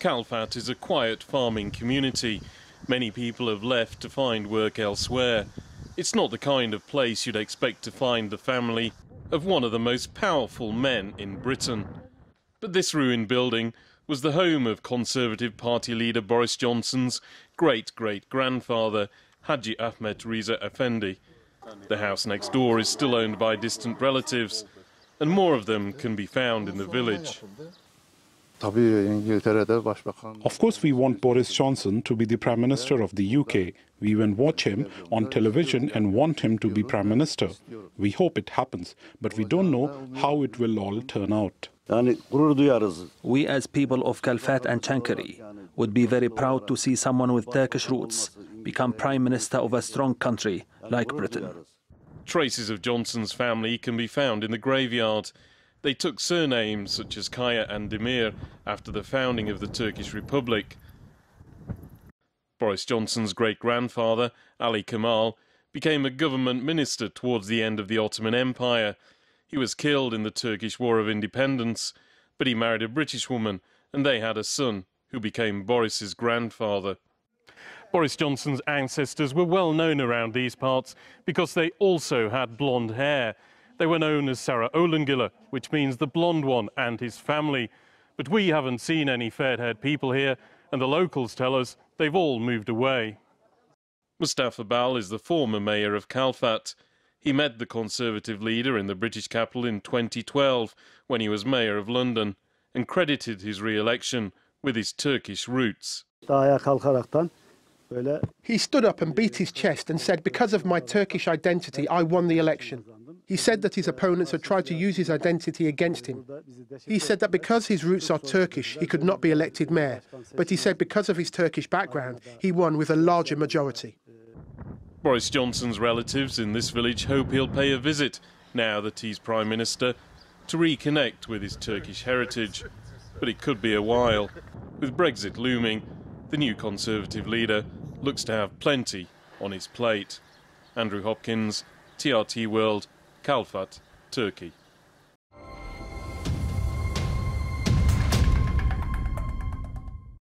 Kalfat is a quiet farming community. Many people have left to find work elsewhere. It's not the kind of place you'd expect to find the family of one of the most powerful men in Britain. But this ruined building was the home of Conservative Party leader Boris Johnson's great-great-grandfather, Haji Ahmet Riza Effendi. The house next door is still owned by distant relatives, and more of them can be found in the village. Of course, we want Boris Johnson to be the Prime Minister of the UK. We even watch him on television and want him to be Prime Minister. We hope it happens, but we don't know how it will all turn out. We as people of Kalfat and Chankiri would be very proud to see someone with Turkish roots become Prime Minister of a strong country like Britain. Traces of Johnson's family can be found in the graveyard. They took surnames such as Kaya and Demir after the founding of the Turkish Republic. Boris Johnson's great-grandfather, Ali Kemal, became a government minister towards the end of the Ottoman Empire. He was killed in the Turkish War of Independence, but he married a British woman and they had a son who became Boris's grandfather. Boris Johnson's ancestors were well known around these parts because they also had blonde hair. They were known as Sarah Olengiller, which means the blonde one, and his family. But we haven't seen any fair-haired people here, and the locals tell us they've all moved away. Mustafa Bal is the former mayor of Kalfat. He met the Conservative leader in the British capital in 2012 when he was mayor of London and credited his re-election with his Turkish roots. He stood up and beat his chest and said, "Because of my Turkish identity, I won the election." He said that his opponents had tried to use his identity against him. He said that because his roots are Turkish, he could not be elected mayor. But he said because of his Turkish background, he won with a larger majority. Boris Johnson's relatives in this village hope he'll pay a visit, now that he's Prime Minister, to reconnect with his Turkish heritage. But it could be a while. With Brexit looming, the new Conservative leader looks to have plenty on his plate. Andrew Hopkins, TRT World, Kalfat, Turkey.